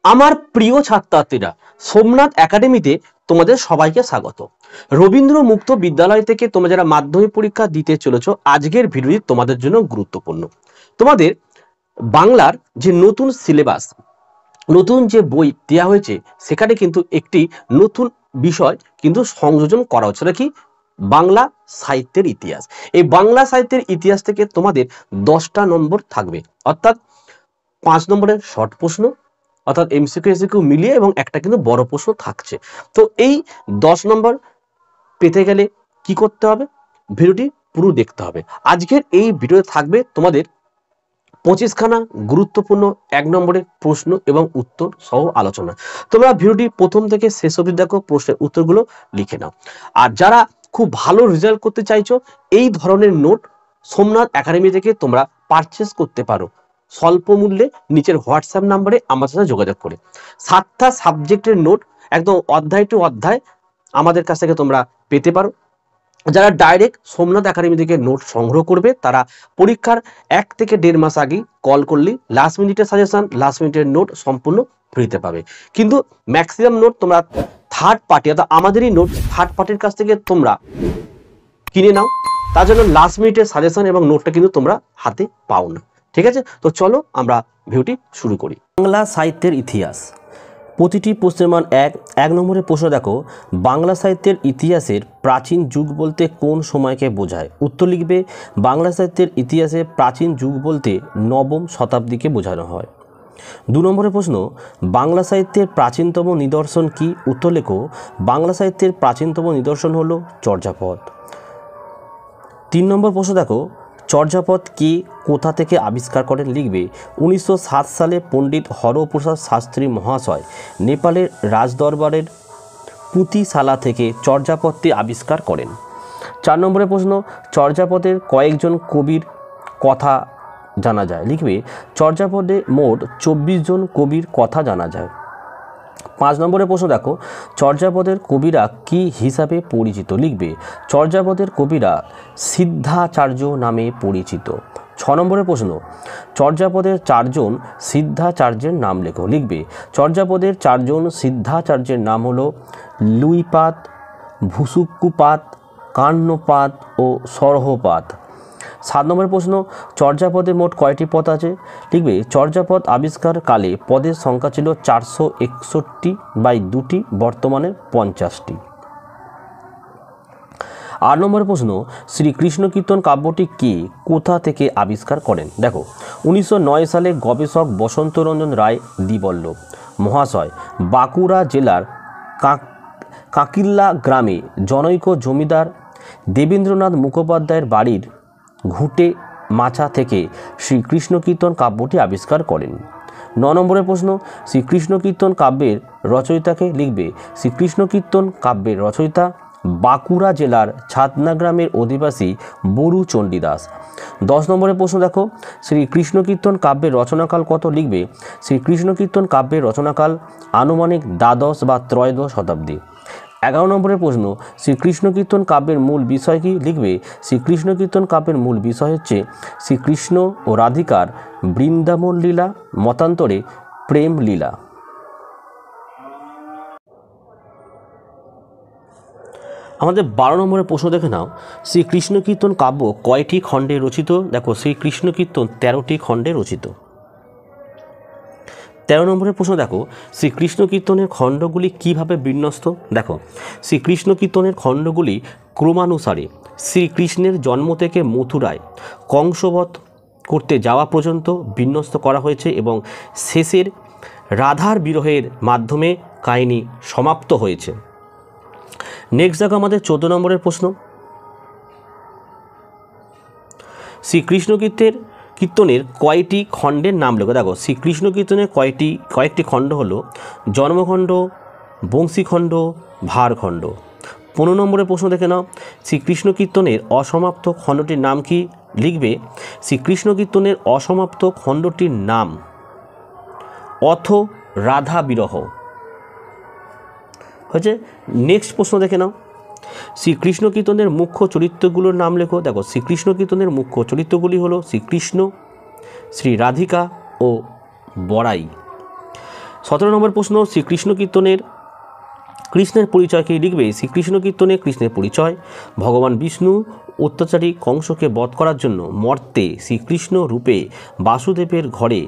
আমার প্রিয় ছাত্রছাত্রীরা, সোমনাথ একাডেমিতে তোমাদের সবাইকে স্বাগত। রবীন্দ্র মুক্ত বিদ্যালয় থেকে তোমরা যারা মাধ্যমিক পরীক্ষা দিতে চলেছো, আজকের ভিডিওটি তোমাদের জন্য গুরুত্বপূর্ণ। তোমাদের বাংলার যে নতুন সিলেবাস, নতুন যে বই দেওয়া হয়েছে, সেখানে কিন্তু একটি নতুন বিষয় কিন্তু সংযোজন করা হচ্ছে। কি? বাংলা সাহিত্যের ইতিহাস। এই বাংলা সাহিত্যের ইতিহাস থেকে তোমাদের 10টা নম্বর থাকবে, অর্থাৎ 5 নম্বরের শর্ট প্রশ্ন, অর্থাৎ এমসিকিউ এসিকিউ মিলিয়ে, এবং একটা কিন্তু বড় প্রশ্ন থাকছে। তো এই 10 নম্বর পেতে গেলে কি করতে হবে? ভিডিওটি পুরো দেখতে হবে। আজকের এই ভিডিওতে থাকবে তোমাদের 25খানা গুরুত্বপূর্ণ 1 নম্বরের প্রশ্ন এবং উত্তর সহ আলোচনা। তোমরা ভিডিওটি প্রথম থেকে শেষ অবধি দেখো, প্রশ্নের উত্তরগুলো লিখে নাও। আর যারা খুব ভালো রেজাল্ট করতে চাইছো, এই ধরনের নোট সোমনাথ একাডেমি থেকে তোমরা পারচেস করতে পারো স্বল্প মূল্যে, নিচের হোয়াটসঅ্যাপ নাম্বারে আমার সাথে যোগাযোগ করে। 7টা সাবজেক্টের নোট একদম অধ্যায় টু অধ্যায় আমাদের কাছ থেকে তোমরা পেতে পারো। যারা ডাইরেক্ট সোমনাথ একাডেমি থেকে নোট সংগ্রহ করবে, তারা পরীক্ষার 1 থেকে 1.5 মাস আগে কল করলেই লাস্ট মিনিটের সাজেশন, লাস্ট মিনিটের নোট সম্পূর্ণ ফ্রিতে পাবে। কিন্তু ম্যাক্সিমাম নোট তোমরা থার্ড পার্টি, অর্থাৎ আমাদেরই নোট থার্ড পার্টির কাছ থেকে তোমরা কিনে নাও। তার জন্য লাস্ট মিনিটের সাজেশন এবং নোটটা কিন্তু তোমরা হাতে পাও না। ঠিক আছে, তো চলো আমরা ভিডিওটি শুরু করি। বাংলা সাহিত্যের ইতিহাস, প্রতিটি প্রশ্নের মান 1 নম্বরের প্রশ্ন দেখো, বাংলা সাহিত্যের ইতিহাসের প্রাচীন যুগ বলতে কোন সময়কে বোঝায়? উত্তর লিখবে, বাংলা সাহিত্যের ইতিহাসে প্রাচীন যুগ বলতে 9ম শতাব্দীকে বোঝানো হয়। 2 নম্বরের প্রশ্ন, বাংলা সাহিত্যের প্রাচীনতম নিদর্শন কি? উত্তর লেখো, বাংলা সাহিত্যের প্রাচীনতম নিদর্শন হলো চর্যাপদ। 3 নম্বর প্রশ্ন দেখো, চর্যাপদ কে কোথা থেকে আবিষ্কার করেন? লিখবে, 1907 সালে পণ্ডিত হরপ্রসাদ শাস্ত্রী মহাশয় নেপালের রাজদরবারের পুঁতিশালা থেকে চর্যাপদটি আবিষ্কার করেন। 4 নম্বরের প্রশ্ন, চর্যাপদের কয়েকজন কবির কথা জানা যায়? লিখবে, চর্যাপদে মোট 24 জন কবির কথা জানা যায়। 5 নম্বরের প্রশ্ন দেখো, চর্যাপদের কবিরা কি হিসাবে পরিচিত? লিখবে, চর্যাপদের কবিরা সিদ্ধাচার্য নামে পরিচিত। 6 নম্বরের প্রশ্ন, চর্যাপদের 4 জন সিদ্ধাচার্যের নাম লেখো? লিখবে, চর্যাপদের 4 জন সিদ্ধাচার্যের নাম হলো লুইপাদ, ভুসুক্কুপাদ, কান্নপাদ ও সরহপাদ। 7 নম্বরের প্রশ্ন, চর্যাপদে মোট কয়টি পদ আছে? লিখবে, চর্যাপদ আবিষ্কার কালে পদের সংখ্যা ছিল 461/2টি, বর্তমানে 50টি। 8 নম্বরের প্রশ্ন, শ্রীকৃষ্ণ কীর্তন কাব্যটি কে কোথা থেকে আবিষ্কার করেন? দেখো, 1909 সালে গবেষক বসন্তরঞ্জন রায় দ্বিবল্লভ মহাশয় বাঁকুড়া জেলার কাকিল্লা গ্রামে জনৈক জমিদার দেবেন্দ্রনাথ মুখোপাধ্যায়ের বাড়ির ঘুঁটে মাছা থেকে শ্রীকৃষ্ণ কীর্তন কাব্যটি আবিষ্কার করেন। 9 নম্বরের প্রশ্ন, শ্রীকৃষ্ণ কীর্তন কাব্যের রচয়িতাকে? লিখবে, শ্রীকৃষ্ণ কীর্তন কাব্যের রচয়িতা বাঁকুড়া জেলার ছাতনা গ্রামের অধিবাসী বরু চণ্ডীদাস। 10 নম্বরের প্রশ্ন দেখো, শ্রীকৃষ্ণ কীর্তন কাব্যের রচনাকাল কত? লিখবে, শ্রীকৃষ্ণ কীর্তন কাব্যের রচনাকাল আনুমানিক দ্বাদশ বা ত্রয়োদশ শতাব্দী। 11 নম্বরের প্রশ্ন, শ্রীকৃষ্ণ কীর্তন কাব্যের মূল বিষয় কি? লিখবে, শ্রীকৃষ্ণ কীর্তন কাব্যের মূল বিষয় হচ্ছে শ্রীকৃষ্ণ ও রাধিকার বৃন্দাবন লীলা, মতান্তরে প্রেম লীলা। আমাদের 12 নম্বরের প্রশ্ন দেখে নাও, শ্রীকৃষ্ণ কীর্তন কাব্য কয়টি খণ্ডে রচিত? দেখো, শ্রীকৃষ্ণ কীর্তন 13টি খণ্ডে রচিত। 13 নম্বরের প্রশ্ন দেখো, শ্রীকৃষ্ণ কীর্তনের খণ্ডগুলি কিভাবে বিন্যস্ত? দেখো, শ্রীকৃষ্ণ কীর্তনের খণ্ডগুলি ক্রমানুসারে শ্রীকৃষ্ণের জন্ম থেকে মথুরায় কংসবধ করতে যাওয়া পর্যন্ত বিন্যস্ত করা হয়েছে এবং শেষের রাধার বিরহের মাধ্যমে কাহিনী সমাপ্ত হয়েছে। নেক্সট দেখো আমাদের 14 নম্বরের প্রশ্ন, শ্রীকৃষ্ণ কীর্তনের কয়টি খণ্ডের নাম লেখো? দেখো, শ্রীকৃষ্ণ কীর্তনের কয়েকটি খণ্ড হলো জন্মখণ্ড, বংশীখণ্ড, ভারখণ্ড। 15 নম্বরের প্রশ্ন দেখে নাও, শ্রীকৃষ্ণ কীর্তনের অসমাপ্ত খণ্ডটির নাম কি? লিখবে, শ্রীকৃষ্ণ কীর্তনের অসমাপ্ত খণ্ডটির নাম অথ রাধা বিরহ হচ্ছে। নেক্সট প্রশ্ন দেখে নাও, শ্রীকৃষ্ণ কীর্তনের মুখ্য চরিত্রগুলোর নাম লেখো? দেখো, শ্রীকৃষ্ণ কীর্তনের মুখ্য চরিত্রগুলি হলো শ্রীকৃষ্ণ, শ্রী রাধিকা ও বড়াই। 17 নম্বর প্রশ্ন, শ্রীকৃষ্ণ কীর্তনের কৃষ্ণের পরিচয়কে লিখবে। শ্রীকৃষ্ণ কীর্তনে কৃষ্ণের পরিচয়। ভগবান বিষ্ণু অত্যাচারী কংসকে বধ করার জন্য মর্তে শ্রীকৃষ্ণ রূপে বাসুদেবের ঘরে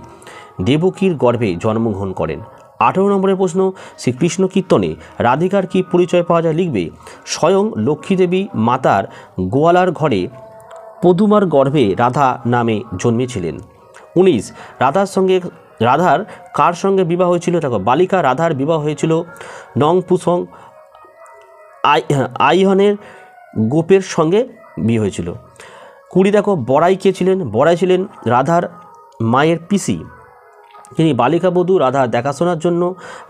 দেবকীর গর্ভে জন্মগ্রহণ করেন। 18 নম্বরের প্রশ্ন, শ্রীকৃষ্ণ কীর্তনে রাধিকার কি পরিচয় পাওয়া যায় লিখবে। স্বয়ং লক্ষ্মীদেবী মাতার গোয়ালার ঘরে পদুমার গর্ভে রাধা নামে জন্মেছিলেন। 19, রাধার কার সঙ্গে বিবাহ হয়েছিল? দেখো, বালিকা রাধার বিবাহ হয়েছিল নংপুসং আইহনের গোপের সঙ্গে বিয়ে হয়েছিল। 20, দেখো, বড়াই কে ছিলেন? বড়াই ছিলেন রাধার মায়ের পিসি, তিনি বালিকা বধূ রাধার দেখাশোনার জন্য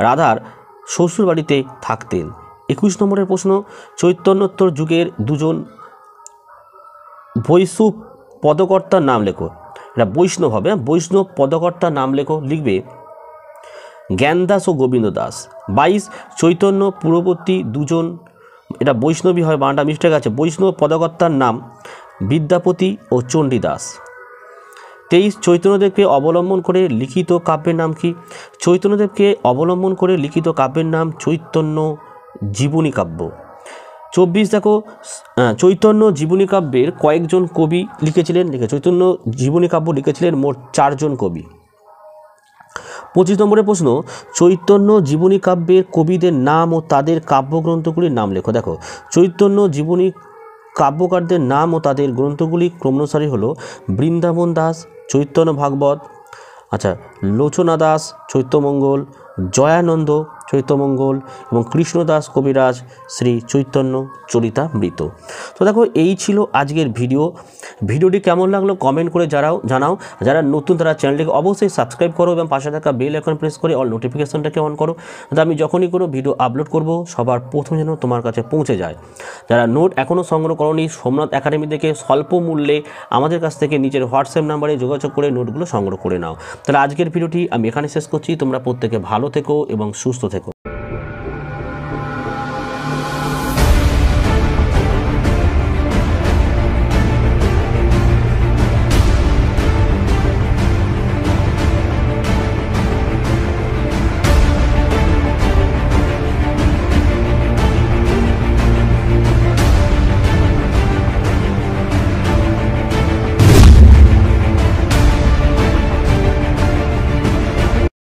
রাধার শ্বশুর বাড়িতে থাকতেন। 21 নম্বরের প্রশ্ন, চৈতন্যোত্তর যুগের দুজন বৈষ্ণব পদকর্তার নাম লেখো। এটা বৈষ্ণব হবে, বৈষ্ণব পদকর্তার নাম লেখো লিখবে জ্ঞানদাস ও গোবিন্দ দাস। 22, চৈতন্য পূর্ববর্তী দুজন, এটা বৈষ্ণবী হয়, বাংলা মিস্টেক আছে, বৈষ্ণব পদকর্তার নাম বিদ্যাপতি ও চণ্ডীদাস। 23, চৈতন্যদেবকে অবলম্বন করে লিখিত কাব্যের নাম কি? চৈতন্যদেবকে অবলম্বন করে লিখিত কাব্যের নাম চৈতন্য জীবনী কাব্য। 24, দেখো, চৈতন্য জীবনী কাব্যের কয়েকজন কবি লিখেছিলেন? চৈতন্য জীবনী কাব্য লিখেছিলেন মোট 4 জন কবি। 25 নম্বরের প্রশ্ন, চৈতন্য জীবনী কাব্যের কবিদের নাম ও তাদের কাব্যগ্রন্থগুলির নাম লেখো। দেখো, চৈতন্য জীবনী কাব্যকারদের নাম ও তাদের গ্রন্থগুলি ক্রমানুসারে হলো বৃন্দাবন দাস চৈতন্য ভাগবত, আচ্ছা, লোচনা দাস চৈত্যমঙ্গল, জয়ানন্দ চৈত্যমঙ্গল এবং কৃষ্ণদাস কবিরাজ শ্রী চৈতন্য চরিতামৃত। তো দেখো, এই ছিল আজকের ভিডিওটি কেমন লাগলো কমেন্ট করে জানাও। যারা নতুন তারা চ্যানেলটিকে অবশ্যই সাবস্ক্রাইব করো এবং পাশে থাকা বেল আইকন প্রেস করে অল নোটিফিকেশনটাকে অন করো, যাতে আমি যখনই কোনো ভিডিও আপলোড করব সবার প্রথম যেন তোমার কাছে পৌঁছে যায়। যারা নোট এখনও সংগ্রহ করোনি, সোমনাথ একাডেমি থেকে স্বল্প মূল্যে আমাদের কাছ থেকে নিজের হোয়াটসঅ্যাপ নাম্বারে যোগাযোগ করে নোটগুলো সংগ্রহ করে নাও। তাহলে আজকের ভিডিওটি আমি এখানে শেষ করছি। তোমরা প্রত্যেকে ভালো থেকো এবং সুস্থ থেকো।